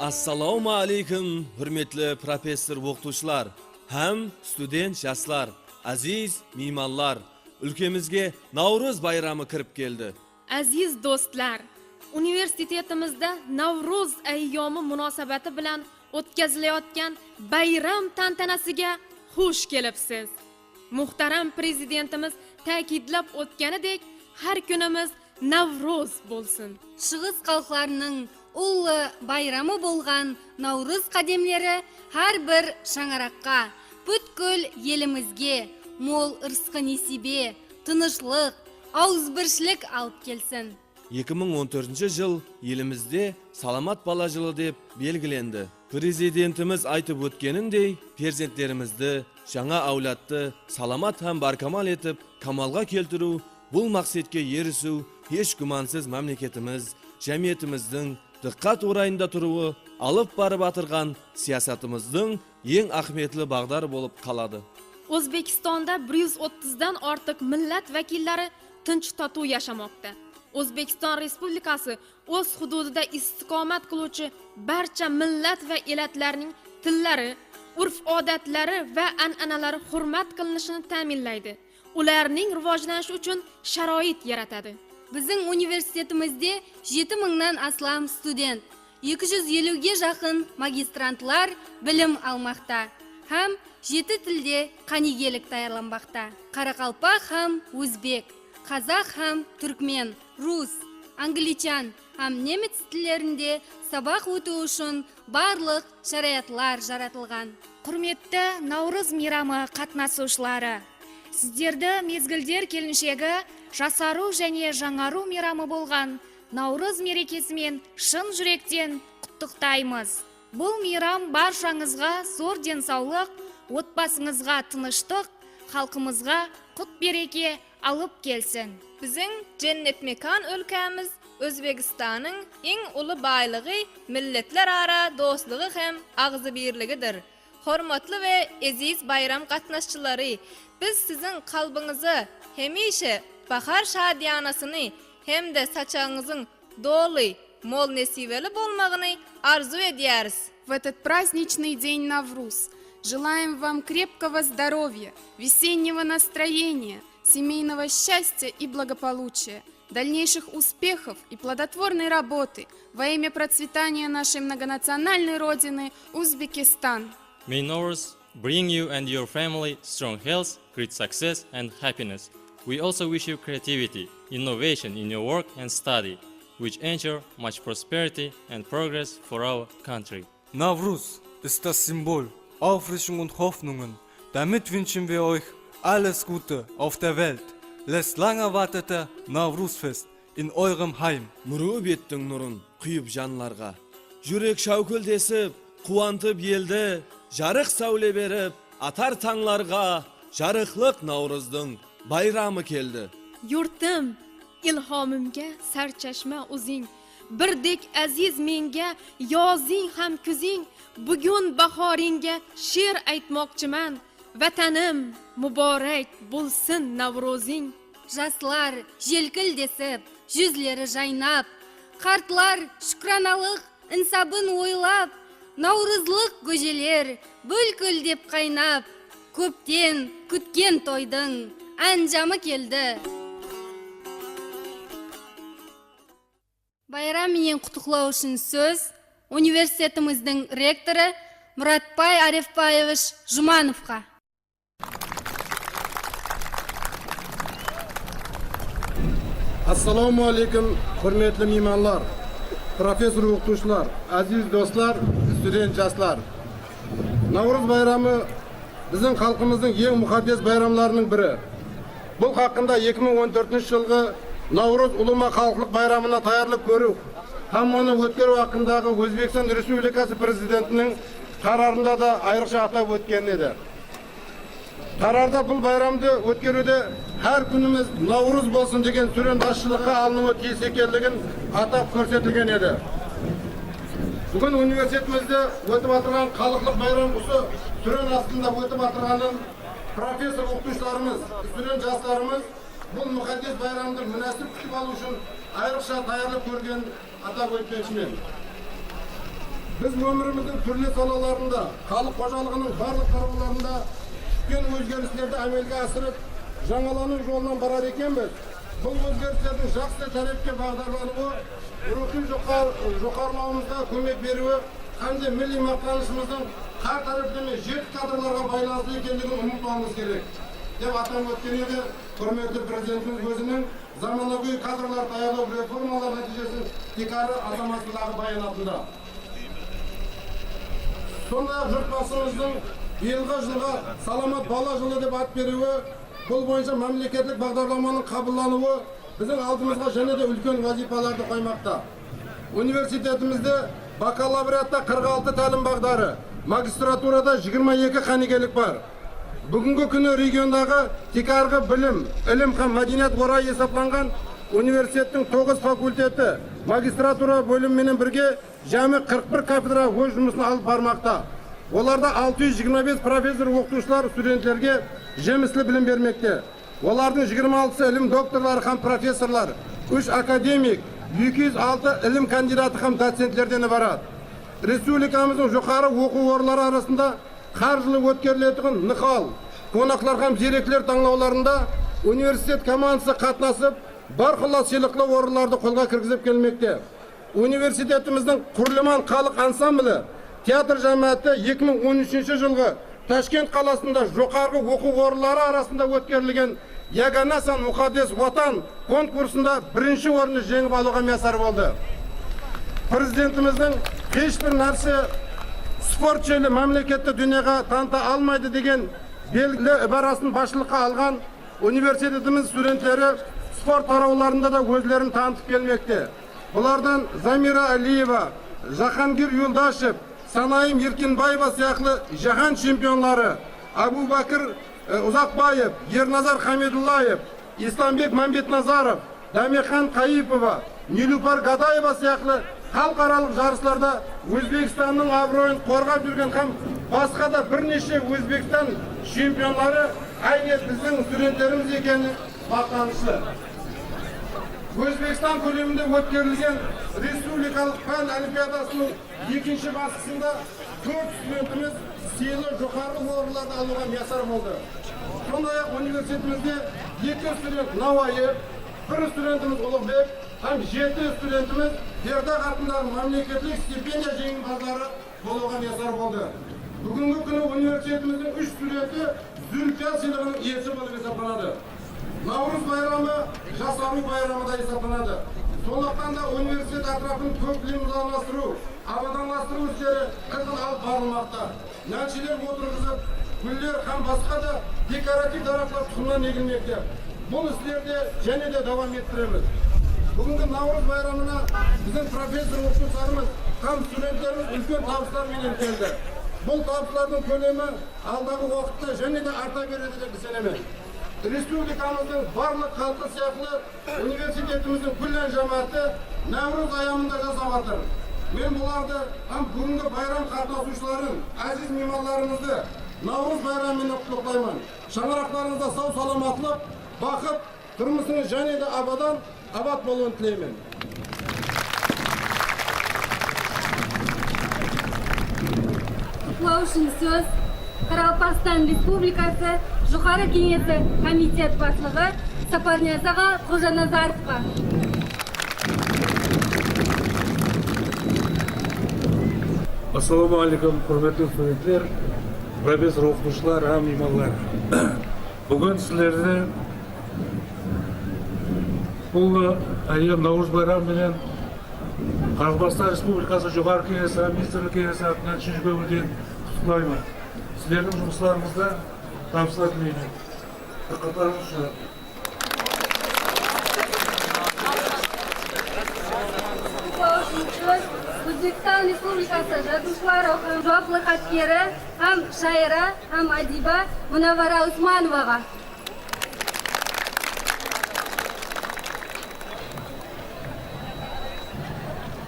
Assalomu alaykum, hurmatli professor o'qituvchilar ham student yoshlar, aziz mehmonlar. Ülkemizga Navruz bayrami kirib keldi. Aziz do'stlar, universitetimizda Navruz ayyomi munosabati bilan o'tkazilayotgan bayram tantanasiga xush kelibsiz. Muhtaram prezidentimiz ta'kidlab o'tganidek, har kunimiz Navruz bo'lsin. Шығыс халқларының улы байрамы болған Наурыз қадемлері har bir шаңараққа, бүткіл елімізге мол ырысқы несібе, тынышлық, ауызбіршілік алып келсін. 2014 жыл елімізде саламат бала жылы деп белгіленді. Президентimiz айтып өткеніндей, перзенттерімізді, жаңа аулатты саламат һәм баркамал етіп, камалға келтіру, бұл мақсатқа ерісу, еш күмәнсіз мемлекетimiz, жәмиетіміздің диққат орайында тұруы, алып барып атырған саясатымыздың ең ахметлі бағдар болып қалады. O'zbekistonda 130 dan ortiq millat vakillari tinch totuv yashamoqda. O'zbekiston Respublikasi o'z hududida istiqomat qiluvchi barcha millat va elatlarning tillari, urf-odatlari va an'analari hurmat qilinishini ta'minlaydi. Ularning rivojlanishi uchun sharoit yaratadi. Біздің университетімізде 7000-нан аслам студент, 250-ге жақын магистрантлар білім алмақта, һәм 7 тілде қанигелік даярланбақта. Қарақалпақ һәм өзбек, қазақ һәм түркмен, рус, англичан һәм немец тілдерінде сабақ өту үшін барлық шараятлар жаратылған. Құрметті Наурыз мейрамы қатынасушылары, сіздерді мезгілдер келіншегі жасару және жаңару мейрамы болған Наурыз мерекесімен шын жүректен құттықтаймыз. Бұл мейрам баршаңызға зор денсаулық, отбасыңызға тыныштық, халқымызға құт береке алып келсін. Bizim cennet mekan ülkemiz Özbekistan'ın en ulu baylığı milletler ara dostluğu hem ağzı birliğidir. Hormatlı ve aziz bayram katnaşçıları, biz sizin kalbinizi hemişe bahar şadiyanasını hem de saçağınızın dolu, mol nesiveli olmağını arzu ediyoruz. В этот праздничный день Навруз желаем вам крепкого здоровья, весеннего настроения, семейного счастья и благополучия, дальнейших успехов и плодотворной работы во имя процветания нашей многонациональной родины Узбекистан. May Nowruz bring you and your family strong health, great success and happiness. We also wish you creativity, innovation in your work and study, which ensure much prosperity and progress for our country. Navruz ist das Symbol Auffrischung und Hoffnungen. Damit wünschen wir euch alles Gute auf der Welt. Lässt lang erwartete Navruzfest in eurem Heim. Nuru bеттің нұрын құйып жанларға. Жүрек шаукілдесіп, қуантып елді, жарық сәуле беріп, атар таңларға, жарықлық Навруздың bayramı keldi. Yurtim, ilhomimga sarchashma o'zing, birdek aziz menga yozing ham kuzing, bugun bahoringga she'r aytmoqchiman. Vatanim muborak bo'lsin Navruzing. Жаслар желкілдесіп, жүзлері жайнап, қартлар шүкраналық інсабын ойлап, наурызлық көжелер бүлкілдеп қайнап, көптен күткен тойдың әнжамы келді. Байрам менен құттықтау үшін сөз университетіміздің ректоры Мұратбай Арефбаевич Жұмановқа. Assalomu alaykum, hurmatli mehmonlar, professor o'qituvchilar, aziz do'stlar, student yoshlar. Navruz bayrami bizning xalqimizning eng muqaddas bayramlarining biri. Bu haqında 2014-жылғы Navruz ulama xalqlik bayramına tayyorlab ko'rib, ham uni o'tkazish haqidagi O'zbekiston Respublikasi prezidentining qarorida da ayriqcha atab o'tgan edi. Qarorda bu bayramda o'tkazuda har kunimiz Navruz bo'lsin degan surindoshchilikqa alınib o'tgan ekanligini atab ko'rsatilgan edi. Bugun universitetimizda o'tib o'tirgan xalqlik bayram usi surin ostida o'tib o'tirganin professor o'qituvchilarimiz, student yoshlarimiz bu muqaddas bayramda munosib kutib olish uchun ayriqcha tayyorlab ko'rgan atab o'tmoqchiman. Biz ömrümüzün türlü salalarında, халық қожалығының барлық тармақтарында үлкен өзгерістерді әмелге асырып, жаңалану жолынан барар екенбіз. Бұл өзгерістердің жақсы тарапқа бағдарлануы, рухи жоғарылауымызға көмек беруі, қандай милли мақтанышымыздың қар тараптан жет кадрларға байланысты екендігін ұмытпауымыз керек деп атап өткен еді құрметті президентіміз өзінің заманауи кадрлар даярлау реформалар нәтижесін текары азаматындағы баянатында. Сондай-ақ жұртбасымыздың биылғы жылға саламат бала жылы деп ат беруі, бұл бойынша мемлекеттік бағдарламаның қабылдануы біздің алдымызға және де үлкен вазифаларды қоймақта. Университетімізде бакалавриатта 46 тәлім бағдары, магистратурада 22 қанигерлік бар. Бүгінгі күні региондағы текарғы білім, ілім һәм мәдениет орай есептелген университеттің 9 факультеті, магистратура бөлімімен бірге жамы 41 кафедра өз жұмысын алып бармақта. Оларда 625 профессор оқытушылар студенттерге жемісті білім бермекте. Олардың 26 ілім докторлары һәм профессорлар, 3 академик, 206 ілім кандидаты һәм доцентлерден барады. Республикамыздың жоғары оқу орындары арасында қаржылы өткерілетін нықал, қонақлар һәм зеректілер таңдауларында университет командасы қатынасып, барқылы сыйлықлы орындарды қолға кіргізіп келмекте. Университетіміздің құрылыман халық ансамблі театр жәмәті 2013 жылғы Ташкент қаласында жоғарғы оқу орындары арасында өткерілген Ягана сан мұқаддес ватан конкурсында бірінші орынды жеңіп алуға мәсар болды. Президентіміздің ешбір нәрсе спорт жайлы мемлекетті дүниеге таныта алмайды деген белгілі ібарасын басшылыққа алған университетіміз студенттері спорт тарауларында да өздерін танытып келмекте. Бұлардан Замира Алиева, Жахангир Юлдашев, Санайым Еркенбаева сияқты жаһан чемпионлары, Абу Бакыр Ұзақбаев, Ерназар Хамидуллаев, Исламбек Мамбетназаров, Дамехан Қайипова, Нилупар Гадаева сияқты халықаралық жарыстарда Өзбекстанның абыройын қорғап жүрген һәм басқа да бірнеше Өзбекстан чемпионлары айнет біздің студенттеріміз екені мақтанышлы. Өзбекстан көлемінде өткерілген республикалық пән олимпиадасының екінші басқысында 4 студентіміз сыйлы жоғары орындарды алуға мәсар болды. Сондай-ақ университетімізде 2 студент Науаев, 1 студентіміз Ұлықбек һәм 7 студентіміз Бердақ атындағы мемлекеттік стипендия жеңімпаздары болуға мәсар болды. Бүгінгі күні университетіміздің 3 студенті Зүлфия сыйлығының иесі болып есептеледі. Наурыз байрамы жасару байрамы да есептеледі. Сондықтан да университет атрапын көп лимузаластыру, абаданластыру істері қызыл алып барылмақта. Нәтижелер отырғызып, гүлдер һәм басқа да декоратив дарақтар тұқымнан егілмекте. Бұл істерде және де давам еттіреміз. Бүгінгі Наурыз байрамына біздің профессор оқытушыларымыз һәм студенттеріміз үлкен табыстармен келді. Бұл табыстардың көлемі алдағы уақытта және де арта береді деп сенемін. Республикамыздың барлық халқы сияқты университетіміздің күллен жамағаты Наурыз айамында жасап жатыр. Мен бұларды һәм бүгінгі байрам қатысушыларын, әзіз меймандарымызды Наурыз байрамымен құттықтаймын. Шаңырақтарыңызда сау саламатлық, бақыт, тұрмысыңыз және де абадан абат болуын тілеймін. Құттықтау үшін сөз Қарақалпақстан Республикасы Жоғары кеңесі комитет басшылығы Сапарниязаға Қожаназаровқа. Ассаламу алейкум, құрметті студенттер, профессор оқытушылар, һәм меймандар. Бүгін сіздерді бұл Наурыз байрамымен Қырғызстан Республикасы Жоғары кеңесі министрлік кеңесі атынан 3-ші көңілден құттықтаймын. Сіздердің жұмыстарыңызда табыстар тілеймін. Диққаттарыңыз үшін. Өзбекстан Республикасы жазушылар жауаплы хаткері һәм шайыра һәм адиба Munavvara Usmanovаға.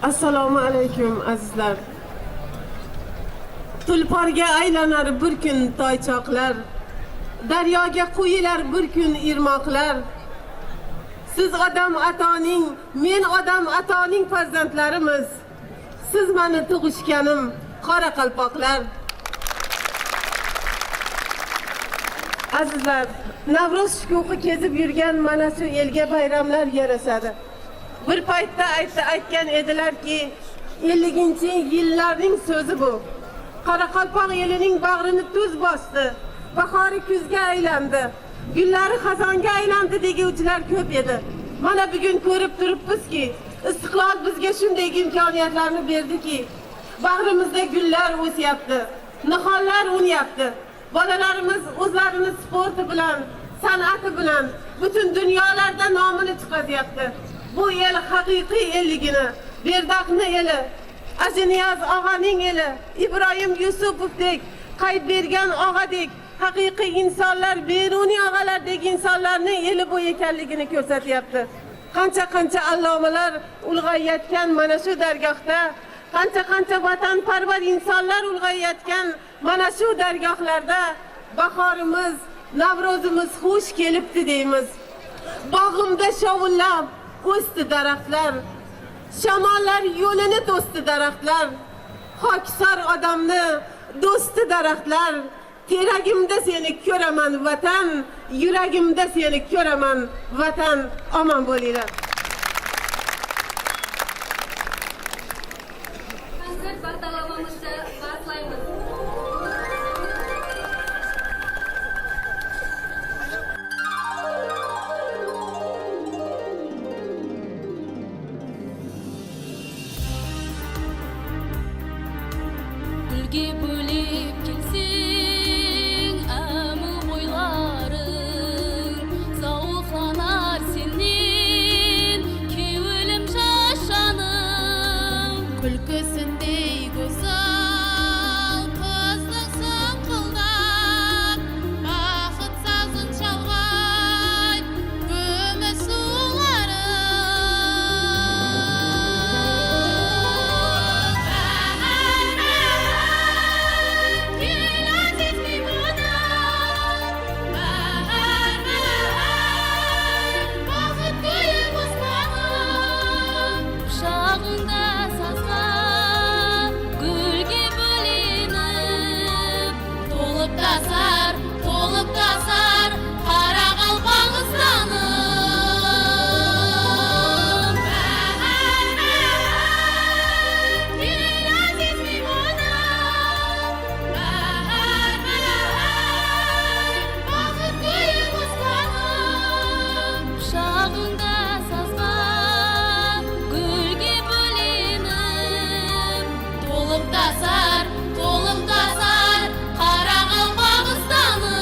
Assalomu alaykum azizlar. Tulporga aylanar bir kun toychoqlar, daryoga quyilar bir kun irmoqlar. Siz odam atoning, men odam atoning farzandlarimiz. siz meni tug'ishganim qoraqalpoqlar. Azizlar, Navro'z shukuhi kezib yurgan mana shu elga bayramlar yarashadi. Bir paytda aytgan edilarki, 50-yillarning so'zi bu. Qoraqalpoq elining bag'rini tuz bosdi. Bahori kuzga aylandi. Gullari xazonga aylandi deguvchilar ko'p edi. Mana bugun ko'rib turibmizki, istiqlol bizga shunday imkoniyatlarni berdiki, bag'rimizda gullar o'syapti, nihollar unyapti. Bolalarimiz o'zlarini sporti bilan, san'ati bilan butun dunyolarda nomini chiqaryapti. Bu el haqiqiy elligini, Berdaqni eli, Aziniyaz og'aning eli, Ibrohim Yusupovdek, Qaydbergan og'adek haqiqiy insonlar, beruniy og'alardek insonlarning eli bu ekanligini ko'rsatyapti. Qancha allomalar ulg'ayayotgan mana shu dargohda, qancha vatanparvar insonlar ulg'ayayotgan mana shu dargohlarda bahorimiz, Navrozimiz xush kelibdi deymiz. Bog'imda shovullab o'sdi daraxtlar, shamollar yo'lini to'sdi daraxtlar, xokisor odamni do'sti daraxtlar. Teragimda seni ko'raman vatan, yuragimda seni ko'raman vatan. Omon bo'linglar. Konsert bartalamamizcha boshlaymiz. Gülge bölüp kelsin amı boylarım, soğuklanar senin kevülüm şaşanım. Külküsündey güzel kızdık sınkıldak, bakıt sazın çalgay gömüş sularım. Tolup tasar, kara kalpağızlanım. Gül aziz limonum, bakıt koyu kıskanım. Şağında sazga, gülge bölenip, tolup tasar, kara kalpağızlanım.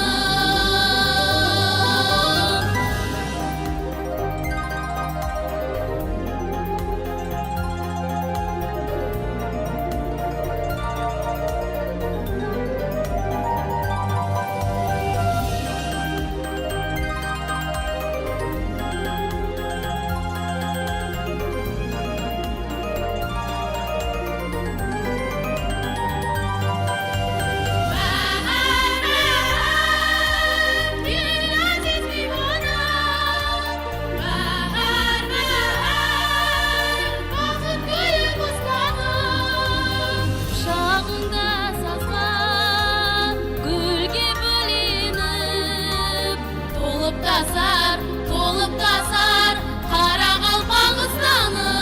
Gül aziz limonum, bakıt koyu kıskanım. Şağında sazga, gülge bölenip, tolup tasar, kara kalpağızlanım.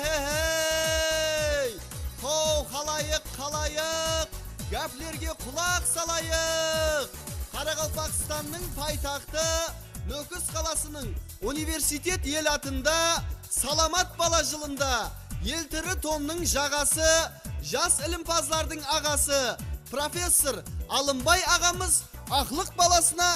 Hey! Kov halayık, gaplerge kulak salayık. Qaraqalpaqstanның paytaxtı Nöküs qalasının Universitet ел atında Salamat balajılında Елтірі Tomның жағасы, жас ілімпазлардың ағасы, профессор Алымбай ағамыз ақлық баласына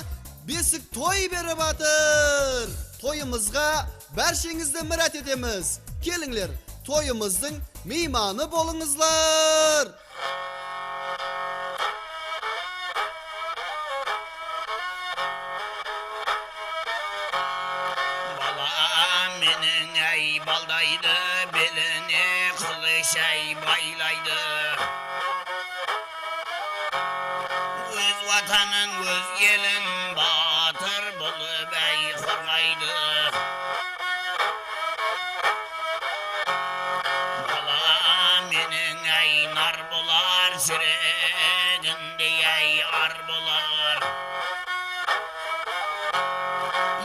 бесік той беріп атыр. Тойымызға бәршеңізді мұрат етеміз. Келіңлер, toyumuzun meymanı bolunuzlar. Bala menin ey baldaydı, belini kılıç ey baylaydı. Öz vatanın, öz gelin batır bulup ey korgaydı. Bala menin ey nar bular, süreginde ey ar bular.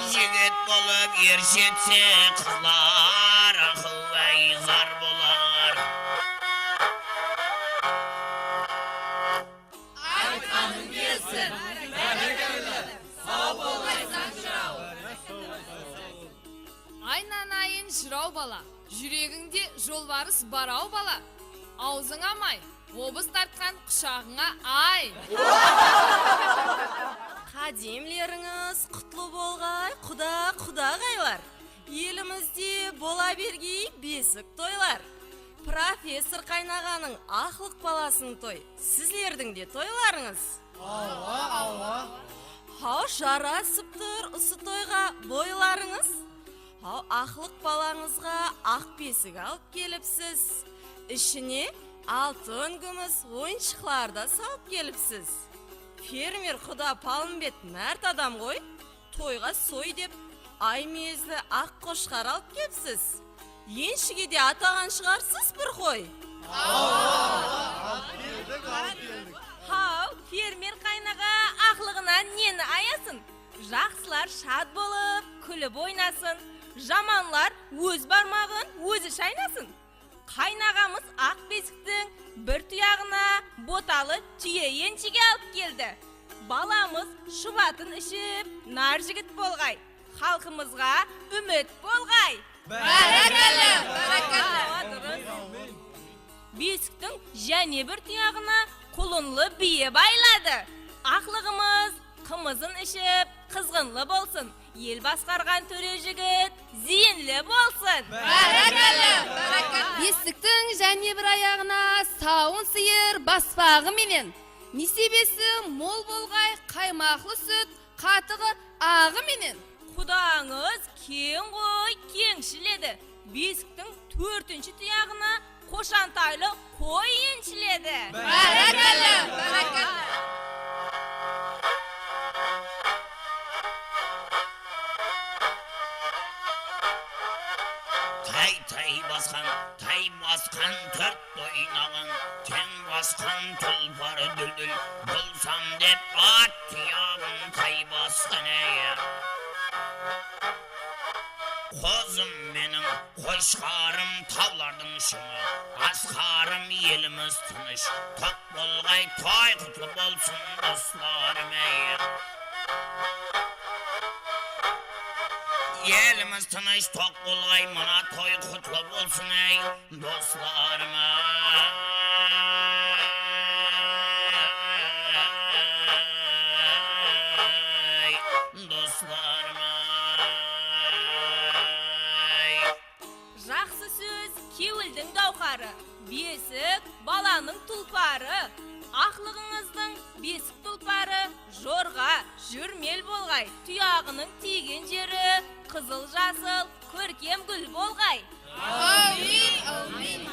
Yigit bolup erşetse kızlar, akıl ey zar bular. Aytkanın gelsin. Aynanayın жырау бала, жүрегіңде жолбарыс барау бала. Аузың амай, обыз тартқан құшағыңа ай. Қадемлеріңіз құтлы болғай, құда-құдағайлар. Елімізде бола бергей бесік тойлар. Профессор Қайнағаның ақлық баласының той. Сізлердің де тойларыңыз. Хау жарасып тұр ұсы тойға бойларыңыз. Хау ақлық балаңызға ақ бесік алып келіпсіз. Ішіне алтын күміс ойыншықларда салып келіпсіз. Фермер құда Палымбет мәрт адам ғой. Тойға сой деп ай мезлі ақ қошқар алып кепсіз. Еншіге де атаған шығарсыз бір қой. Хау, фермер Қайнаға ақлығынан нені аясын? Жақсылар шад болып, күліп ойнасын. Жаманлар өз бармағын өзі шайнасын. Қайнағамыз ақ бесіктің бір тұяғына боталы түйе еншіге алып келді. Баламыз шұбатын ішіп, нар жігіт болғай. Халқымызға үміт болғай. Бесіктің және бір тұяғына құлынлы бие байлады. Ақлығымыз қымызын ішіп, қызғынлы болсын. Ел басқарған төре жігіт зейінлі болсын. Бесіктің және бір аяғына сауын сиыр баспағы менен. Несебесі мол болғай, қаймақлы сүт, қатығы ағы менен. Құдаңыз кең қой, кеңшіледі. Бесіктің 4-ші тұяғына қошантайлы қой еншіледі. Тай басқан төрт ойнағын, тең басқан тұлпары дүлділ, болсам деп ат тұяғын тай басқан әйе. Қозым менің, қошқарым таулардың шыңы, асқарым еліміз тыныш, тоқ болғай той құтлы болсын достарым әйе. Еліміз тыныш тоқ болғай, мұна той құтлы болсын әй, достарым әй, достарым әй. Жақсы сөз кеуілдің гауһары, бесік баланың тұлпары. Ақлығыңыздың бесік тұлпары жорға, жүрмел болғай. Тұяғының тиген жері қызыл жасыл, көркем гүл болғай. Әумин.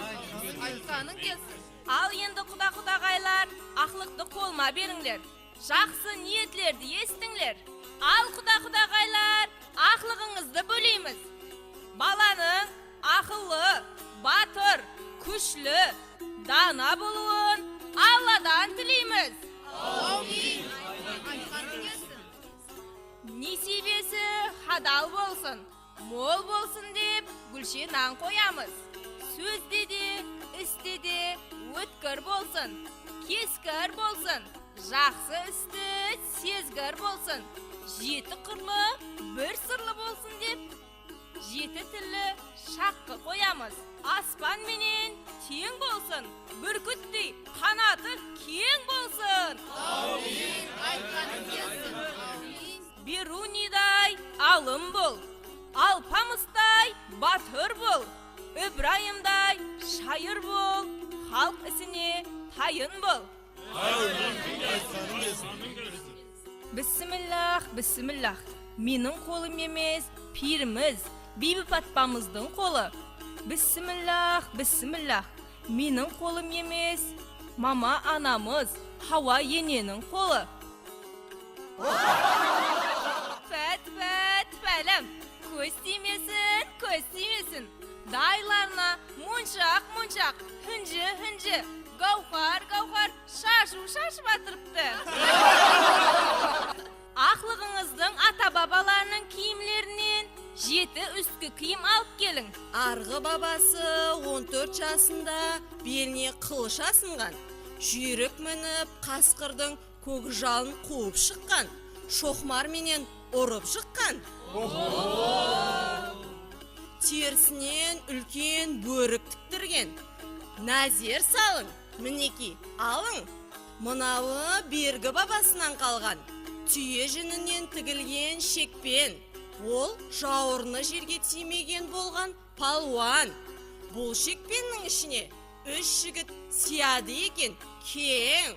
Айтқаның келсін. Ал енді құда-құдағайлар, ақлықты қолма беріңлер. Жақсы ниетлерді естіңлер. Ал құда-құдағайлар, ақлығыңызды бөлейміз. Баланың ақыллы, батыр, күшлі, дана болуын Алладан тілейміз. Несибесі хадал болсын, мол болсын деп гүлше нан қоямыз. Сөзде де, істе де өткір болсын, кескір болсын, жақсы істі сезгір болсын, жеті қырлы бір сырлы болсын деп жеті тілі шаққы қоямыз. Аспан менен тең болсын, бүркіттей қанаты кең болсын. Берунидай алым бол, алпамыстай батыр бол, Ибраимдай hayır bol, halk isini tayın bol. Bismillah, bismillah. Menin kolum emes, pirimiz, Bibi Fatmamızın kolu. Bismillah, bismillah. Menin kolum emes, mama anamız, Hava yenenin kolu. Fət, fələm. Köz tiymesin. Daylarına munçaq, hıncı, gavhar, şaşı batırıptı. Aklığınızın ata babalarının kiyimlerinin 7 üstü kiyim alıp gelin. Argı babası 14 yaşında beline kılıç asıngan. Jürük minip kaskırdın көкжалын қуып шыққан, шоқмар менен ұрып шыққан. Терсінен үлкен бөрік тіктірген. Назер салың, мінеки, алың. Мынауы бергі бабасынан қалған. Түйе жүнінен тігілген шекпен. Ол жауырыны жерге тимеген болған палуан. Бұл шекпеннің ішіне 3 жігіт сияды екен, кең.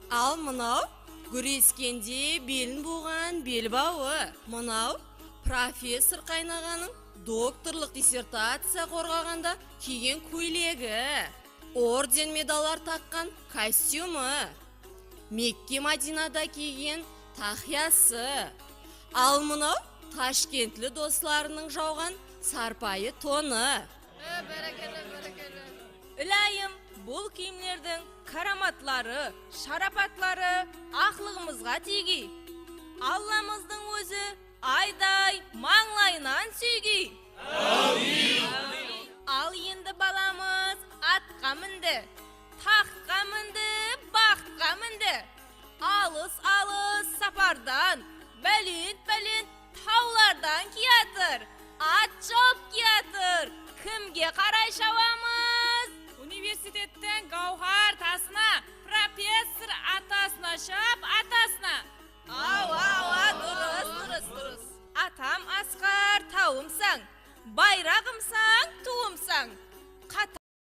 Ал мынау күрескенде белін буған белбауы. Мынау профессор қайнағаның докторлық диссертация қорғағанда киген көйлегі. Орден медалар таққан костюмы. Мекке Мадинада киген тақиясы. Ал мынау Ташкентлі достарының жауған сарпайы тоны. Үләйім, бұл киімлердің караматлары, шарапатлары ақлығымызға тегі. Алламыздың өзі айдай маңлайынан сүйгі. Ал енді баламыз атқа мінді, таққа мінді, баққа мінді. Алыс сапардан, бәлент таулардан киятыр. Ат жоқ киятыр. Кімге қарай шауамыз? Университеттен Гауһар